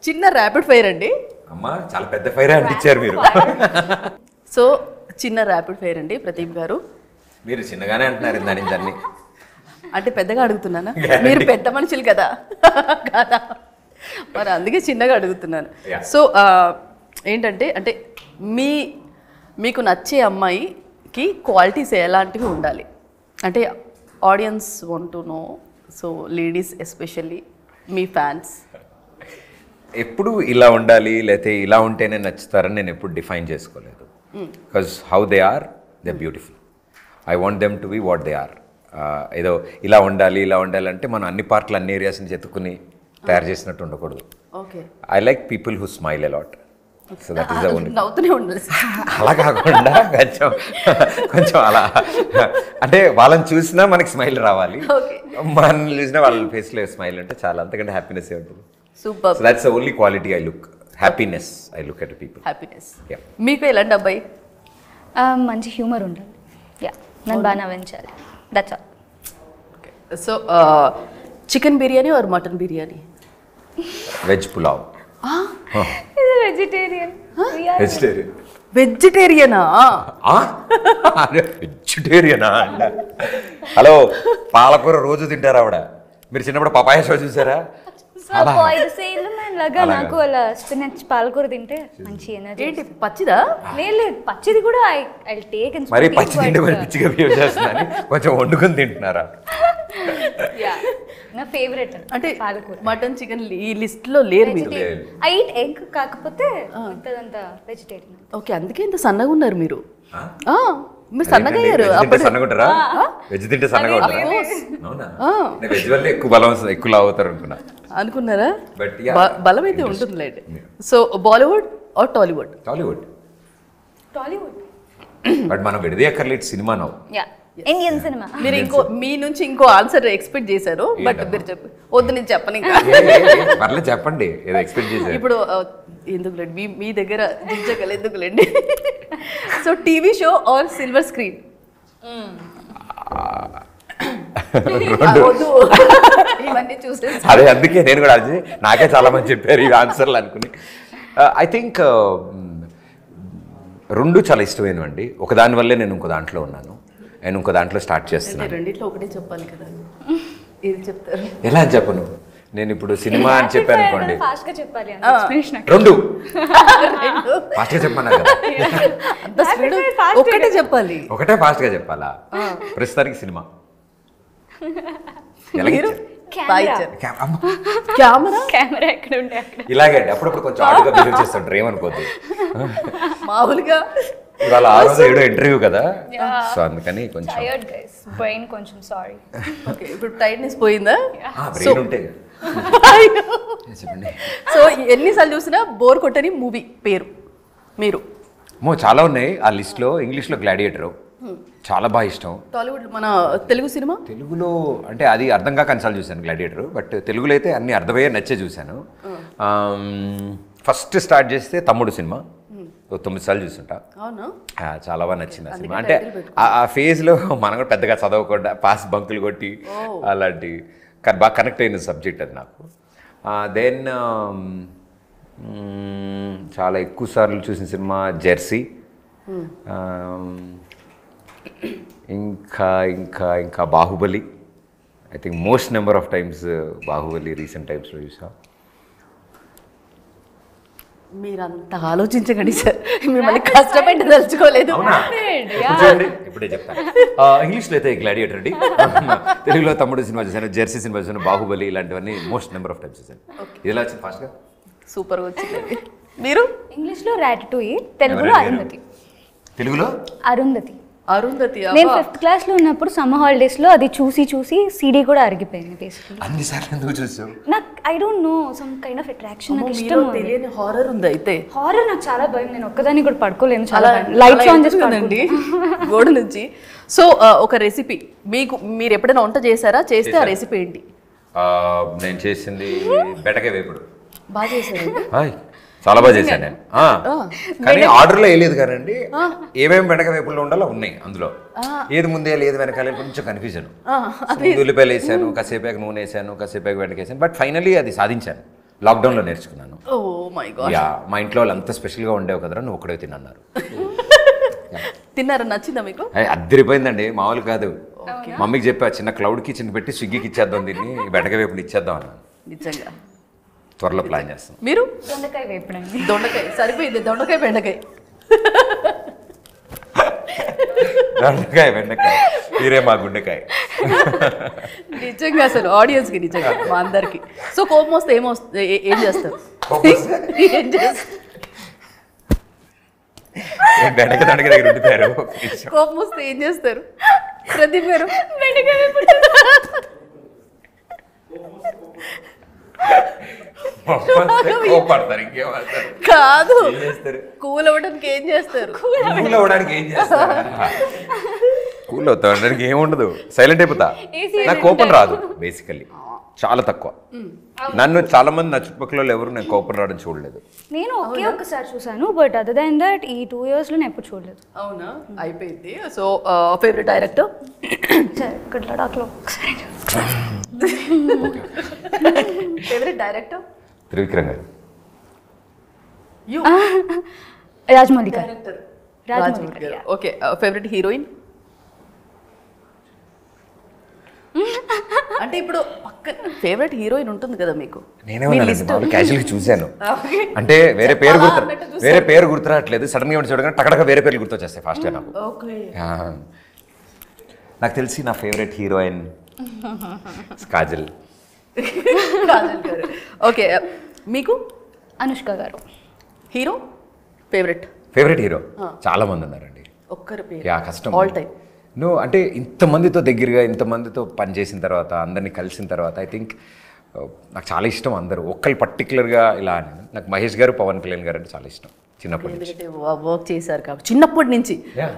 చిన్న rapid fire అండి. అమ్మా చాలా పెద్ద ఫైర్ అంటించారు మీరు. సో చిన్న ర్యాపిడ్ ఫైర్ అండి ప్రదీప్ గారు. మీరు చిన్నగానే అంటున్నారు దాన్ని. అంటే పెద్దగా అడుగుతున్నానా? మీరు పెద్ద మనుషులు కదా కదా, మరి అందుకే చిన్నగా అడుగుతున్నాను. సో ఏంటంటే అంటే మీకు నచ్చే అమ్మాయికి క్వాలిటీస్ ఎలాంటివి ఉండాలి అంటే audience want to know. So ladies especially me fans ఎప్పుడు ఇలా ఉండాలి లేకపోతే ఇలా ఉంటేనే నచ్చుతారని నేను ఎప్పుడు డిఫైన్ చేసుకోలేదు. Because how they are they beautiful. I want them to be what they are. ఏదో ఇలా ఉండాలి అంటే మనం అన్ని పార్ట్లు అన్ని ఏరియాస్ని చెతుక్కుని తయారు చేసినట్టు ఉండకూడదు. Okay, I like people who smile a lot. So that is the only. నవ్వుతూనే ఉండాలి అలా కాకుండా కొంచెం అలా అంటే వాళ్ళని చూసినా మనకి స్మైల్ రావాలి, మనల్ని చూసినా వాళ్ళ ఫేస్లో స్మైల్ ఉంటే చాలా, అంతకంటే హ్యాపీనెస్ ఉంటుంది. Super. So that's the only quality I look. Happiness I look at people. Happiness. మీకు ఎలాంటి అబ్బాయి? మంచి హ్యూమర్ ఉండాలి. నన్ను బాగా నవ్వించాలి. That's all. So chicken biryani or mutton biryani? Veg pulao. Vegetarian. Vegetarian. వెజిటేరియనా? వెజిటేరియనా? హలో, పాలకూర రోజు తింటారా ఆవిడ? మీరు చిన్నప్పుడు పపాయ షో చూసారా? లాగా నాకు అలా స్పినచ్ పాలకూర తింటే మంచి ఎనర్జీ. ఏంటి పచ్చిదా? లేదు, పచ్చిది కూడా ఐ టేక్. మరి పచ్చి తింటే మరి పిచ్చిగా బిహేవ్ చేస్తున్నారని కొంచెం వండుకొని తింటున్నారా? నా ఫేవరెట్ అంటే పాలకూర. మటన్ చికెన్ ఈ లిస్ట్ లో లేరు మీరు. ఐ ఈట్ ఎగ్, కాకపోతే అంతా వెజిటేరియన్. ఓకే, అందుకే ఇంత సన్నగా ఉన్నారు మీరు. మీరు సన్నగా అయ్యారు. సన్నగా ఉంటారా? వెజ్ తింటే సన్నగా ఉంటారా? అవునా? వెజ్ వల్ల ఎక్కువ బలం ఎక్కువ లావు అవుతారు అనుకున్నారా? బలం అయితే ఉంటుంది. So Bollywood or Tollywood? Tollywood. Tollywood. But మనం విడదీయక్కర్లేదు సినిమా నవ్వు. Indian cinema. మీరు మీ నుంచి ఇంకో ఆన్సర్ ఎక్స్పెక్ట్ చేశారు, బట్ మీరు చెప్పు. వద్దు, నేను చెప్పను ఇంకా. పర్లేదు చెప్పండి ఏదో ఎక్స్పెక్ట్ చేశారు. ఇప్పుడు ఎందుకులేండి, మీ దగ్గర దించగల ఎందుకులేండి. So TV show are silver screen? ఇవన్నీ చూసే అదే అందుకే నేను కూడా అది నాకే చాలా మంది చెప్పారు ఈ ఆన్సర్లు అనుకుని. ఐ థింక్ రెండు చాలా ఇష్టమైనవండి. ఒక దాని వల్లే నేను ఇంకో దాంట్లో ఉన్నాను, నేను ఇంకో దాంట్లో స్టార్ట్ చేస్తున్నాను. రెండిట్లో ఒకటే చెప్పాలి కదా, ఏది చెప్తారు? ఎలా అని చెప్పను. నేను ఇప్పుడు సినిమా అని చెప్పాను అనుకోండి, రెండు ఫాస్ట్గా చెప్పమన్నా కదా. ఒకటే చెప్పాలి, ఒకటే ఫాస్ట్గా చెప్పాలా? ప్రస్తుతానికి సినిమా. కెమెరా ఎక్కడ ఉండే అక్కడ ఇలాగే అప్పుడప్పుడు కొంచెం ఆడుగా బిహేవ్ చేస్తుంటారు, ఏమనుకోద్దు. మామూలుగా ఇవాళ 6 ఏడో ఇంటర్వ్యూ కదా, సో అందుకని కొంచెం బ్రెయిన్ కొంచెం సారీ. ఓకే, ఇప్పుడు టైట్నెస్ పోయిందా? బ్రెయిన్ ఉంటే. సో ఎన్నిసార్లు చూసినా బోర్ కొట్టని మూవీ పేరు మీరు? చాలా ఉన్నాయి ఆ లిస్ట్లో. ఇంగ్లీష్లో గ్లాడియేటర్ చాలా బాగా ఇష్టం. టాలీవుడ్ మన తెలుగు సినిమా? తెలుగులో అంటే అది అర్థం కాక అన్నిసార్లు చూశాను గ్లాడియేటర్, బట్ తెలుగులో అయితే అన్ని అర్థమయ్యే నచ్చే చూశాను. ఫస్ట్ స్టార్ట్ చేస్తే తమ్ముడు సినిమా 9 సార్లు చూసుంటా. చాలా బాగా నచ్చింది ఆ సినిమా. అంటే ఆ ఫేజ్లో మనం కూడా పెద్దగా చదవకుండా పాస్ బంకులు కొట్టి అలాంటి బాగా కనెక్ట్ అయిన సబ్జెక్ట్ అది నాకు. దెన్ చాలా ఎక్కువ సార్లు చూసిన సినిమా జెర్సీ. ఇంకా ఇంకా ఇంకా Baahubali. I think most number of times Baahubali recent టైమ్స్లో చూసా. మీరంత ఆలోచించకండి సార్, మిమ్మల్ని కష్టపెట్టి తలుచుకోలేదు. ఇప్పుడే చెప్తాను. ఇంగ్లీష్లో అయితే గ్లాడియేటర్ అండి, తెలుగులో తమ్ముడు సినిమా చూసాను, జెర్సీ సినిమా చూసాను, బాహుబలి ఇలాంటివన్నీ మోస్ట్ నెంబర్ ఆఫ్ టైమ్స్ చూసాను. ఇలా వచ్చింది ఫాస్ట్గా, సూపర్గా వచ్చింది. మీరు? ఇంగ్లీష్లో రాటటూయి, తెలుగులో అరుంధతి. తెలుగులో అరుంధతి. అరుంధతి నేను 5th క్లాస్లో ఉన్నప్పుడు సమ్మర్ హాలిడేస్లో అది చూసి సీడీ కూడా అరిగిపోయింది బేసిక్లీ. అన్నిసార్లు ఎందుకు చూసావు? నాకు I don't know, some kind of attraction. నాకు ఇష్టం. తెలియని హారర్ ఉంది అయితే. హారర్ నాకు చాలా భయం, నేను ఒక్కదాన్ని కూడా పడుకోలేను. చాలా లైట్స్ ఆన్ చేసుకోండి గోడ నుంచి. సో ఒక రెసిపీ మీరు ఎప్పుడైనా వంట చేశారా? చేస్తే ఆ రెసిపీ ఏంటి? నేను చేసింది బెండకాయ వేపుడు. బాగా చేశారు? చాలా బాగా చేశాను నేను. కానీ ఆర్డర్లో వేయలేదు కానండి, ఏమేమి బెండకాయ వేపుల్లో ఉండాలో ఉన్నాయి అందులో. ఏది ముందే లేదు వెనకాల కొంచెం కన్ఫ్యూజన్. ఉల్లిపాయలు వేసాను, కాసేపాకు నూనె వేసాను, కాసేపాకు బెండకాయ వేసాను, బట్ ఫైనలీ అది సాధించాను. లాక్డౌన్లో నేర్చుకున్నాను. Oh my God. యా, మా ఇంట్లో వాళ్ళు అంత స్పెషల్గా ఉండేవి కదరా, నువ్వు ఒక్కడే తినన్నారు. తిన్నారా? నచ్చిందా మీకు? అద్దరిపోయిందండి, మామూలు కాదు. మమ్మీకి చెప్పా చిన్న క్లౌడ్ కిచెన్ పెట్టి స్విగ్గీకి ఇచ్చేద్దాం, దీన్ని బెండకాయ వేపుడు ఇచ్చేద్దాం అన్నాను. నిజంగా త్వరలో ప్లాన్ చేస్తాం. మీరు? దొండకాయ వేపడండి. దొండకాయ సరిపోయింది. దొండకాయ బెండకాయ. దొండకాయ బెండకాయ, మీరే మా గుండెకాయ. నిజంగా అసలు ఆడియన్స్కి నిజంగా మా అందరికి. సో కోపం వస్తే ఏం చేస్తారు? ఏం చేస్తారు? బెండకాయ దొండకాయ దగ్గర ఉండిపోయారు. కోపం వస్తే ఏం చేస్తారు? ప్రదీప్ గారు కోపడతారు, ఇంకేమంటారు? కాదు, ఏం చేస్తారు? కూల్ అవ్వడానికి ఏం చేస్తారు? కూల్ అవ్వడానికి ఏం చేస్తారు? కూల్ అవుతా ఉండడానికి ఏముండదు, సైలెంట్ అయిపోతా. నాకు కోపం రాదు బేసికల్లీ, చాలా తక్కువ. నన్ను చాలా మంది నా చుట్టుపక్కల ఎవరు నేను కోపం రావడం చూడలేదు. నేను ఒక్కసారి చూసాను, బట్ అదర్ దాన్ దట్ ఈ 2 yearsలో నేను ఎప్పుడు చూడలేదు. అవునా? అయిపోయింది. So favourite director? సరే, ఇక్కడ లడాఖ్లో ఫేవరెట్ డైరెక్టర్? త్రివిక్రమ్ గారు. యూ? రాజమౌళి గారు. డైరెక్టర్ రాజమౌళి గారు. ఓకే. Favourite heroine? అంటే ఇప్పుడు పక్క ఫేవరెట్ హీరోయిన్ ఉంటుంది కదా మీకు? నేనే క్యాజువల్గా చూశాను, అంటే వేరే పేరు గుర్తురావట్లేదు. సడన్ గా చూడగానే టకటక వేరే పేర్లు గుర్తొచ్చేస్తాయి ఫాస్ట్గా నాకు. నాకు తెలిసి నా ఫేవరెట్ హీరోయిన్ కాజల్. ఓకే. మీకు? అనుష్క గారు. హీరో ఫేవరెట్ హీరో చాలా మంది ఉన్నారండి. ఒక్కరి పేరు? యా, కష్టం. All time. నువ్వు అంటే ఇంతమందితో దగ్గరగా ఇంతమందితో పనిచేసిన తర్వాత, అందరినీ కలిసిన తర్వాత ఐ థింక్ నాకు చాలా ఇష్టం అందరూ. ఒక్కళ్ళు పర్టికులర్గా ఇలా అని నాకు మహేష్ గారు, పవన్ కళ్యాణ్ గారు అంటే చాలా ఇష్టం చిన్నప్పటి నుంచి. ఎందుకంటే వర్క్ చేశారు కాబట్టి చిన్నప్పటి నుంచి. Yeah,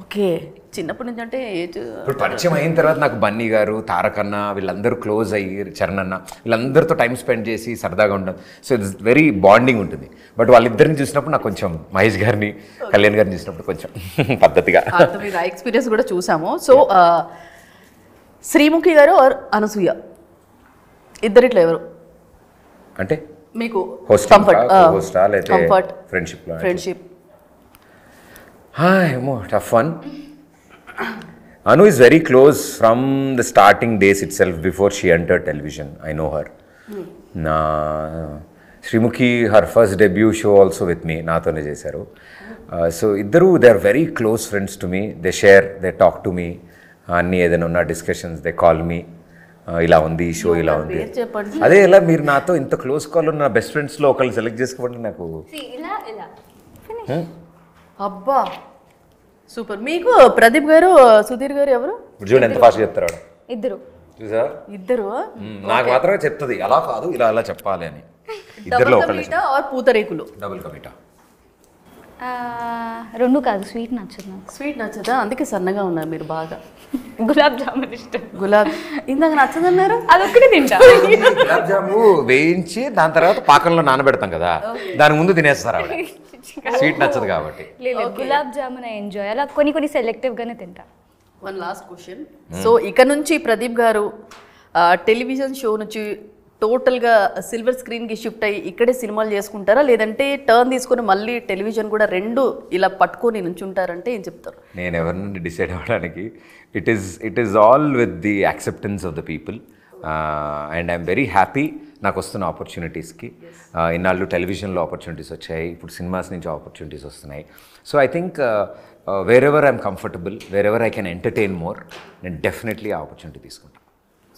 okay. చిన్నప్పటి నుంచి అంటే ఏజ్? ఇప్పుడు పరిచయం అయిన తర్వాత నాకు బన్నీ గారు, తారక్ అన్న వీళ్ళందరూ క్లోజ్ అయ్యి, చరణ్ అన్న వీళ్ళందరితో టైం స్పెండ్ చేసి సరదాగా ఉండడం. సో ఇట్స్ వెరీ బాండింగ్ ఉంటుంది. బట్ వాళ్ళిద్దరిని చూసినప్పుడు నాకు కొంచెం మహేష్ గారిని, కళ్యాణ్ గారిని చూసినప్పుడు కొంచెం పద్ధతిగా మీరు ఆ ఎక్స్పీరియన్స్ కూడా చూసాము. సో శ్రీముఖి గారు ఆర్ అనసూయ, ఇద్దరిట్లో ఎవరు అంటే మీకు కంఫర్ట్? కంఫర్ట్, ఫ్రెండ్షిప్ ఏమో tough one. Anu is very close from the starting days itself, before she entered television. I know her. Srimukhi, her first debut show also with me, naatone chesaru. So iddaru, they are very close friends to me. They share, they talk to me. Anni edaina unna discussions, they call me. ఇలా ఉంది show, ఇలా ఉంది. అదే ఎలా మీరు నాతో ఇంత close call ఉన్న బెస్ట్ ఫ్రెండ్స్లో ఒకళ్ళు సెలెక్ట్ చేసుకోండి నాకు. అబ్బా సూపర్. మీకు ప్రదీప్ గారు, సుధీర్ గారు ఎవరు? చూడండి ఎంత ఫాస్ట్ చెప్తారు. ఇద్దరు. చూసా? ఇద్దరు. నాకు మాత్రమే చెప్తుంది అలా కాదు, ఇలా అలా చెప్పాలి అని. ఇద్దరులో ఒకళ్ళు. పూతరేకులు? డబుల్ కమిటా. రెండు కాదు, స్వీట్ నచ్చదు నాకు. స్వీట్ నచ్చదా? అందుకే సన్నగా ఉన్నారు మీరు బాగా. గులాబ్ జామున్ ఇష్టం. గులాబ్ ఇందాక నచ్చదన్నారు, అదొక్కటి తింటా. గులాబ్ జాము వేయించి దాని తర్వాత పాకంలో నానబెడతాం కదా, దాని ముందు తినేస్తారు ఆవిడ. స్వీట్ నచ్చదు కాబట్టి. గులాబ్ జామున్ ఎంజాయ్, అలా కొన్ని సెలెక్టివ్ గానే తింటా. One last question. సో ఇక నుంచి ప్రదీప్ గారు టెలివిజన్ షో నుంచి టోటల్గా సిల్వర్ స్క్రీన్కి షిఫ్ట్ అయ్యి ఇక్కడే సినిమాలు చేసుకుంటారా, లేదంటే టర్న్ తీసుకొని మళ్ళీ టెలివిజన్ కూడా రెండు ఇలా పట్టుకొని నుంచుంటారంటే ఏం చెప్తారు? నేను ఎవరిని డిసైడ్ అవ్వడానికి, it is all with the acceptance of the people. And I'm very happy నాకు వస్తున్న ఆపర్చునిటీస్కి. ఇన్నాళ్ళు టెలివిజన్లో ఆపర్చునిటీస్ వచ్చాయి, ఇప్పుడు సినిమాస్ నుంచి ఆపర్చునిటీస్ వస్తున్నాయి. So I think wear ever I'm comfortable, wear ever I can entertain more, నేను డెఫినెట్లీ ఆ ఆపర్చునిటీ తీసుకుంటాను.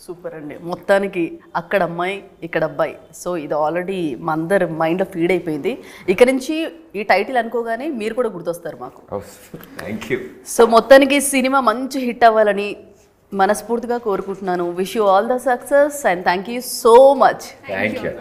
సూపర్ అండి. మొత్తానికి అక్కడ అమ్మాయి ఇక్కడ అబ్బాయి, సో ఇది ఆల్రెడీ మా అందరి మైండ్లో ఫీడ్ అయిపోయింది. ఇక నుంచి ఈ టైటిల్ అనుకోగానే మీరు కూడా గుర్తొస్తారు మాకు. Thank you. సో మొత్తానికి సినిమా మంచి హిట్ అవ్వాలని మనస్ఫూర్తిగా కోరుకుంటున్నాను. Wish you all the success and thank you so much. Thank you.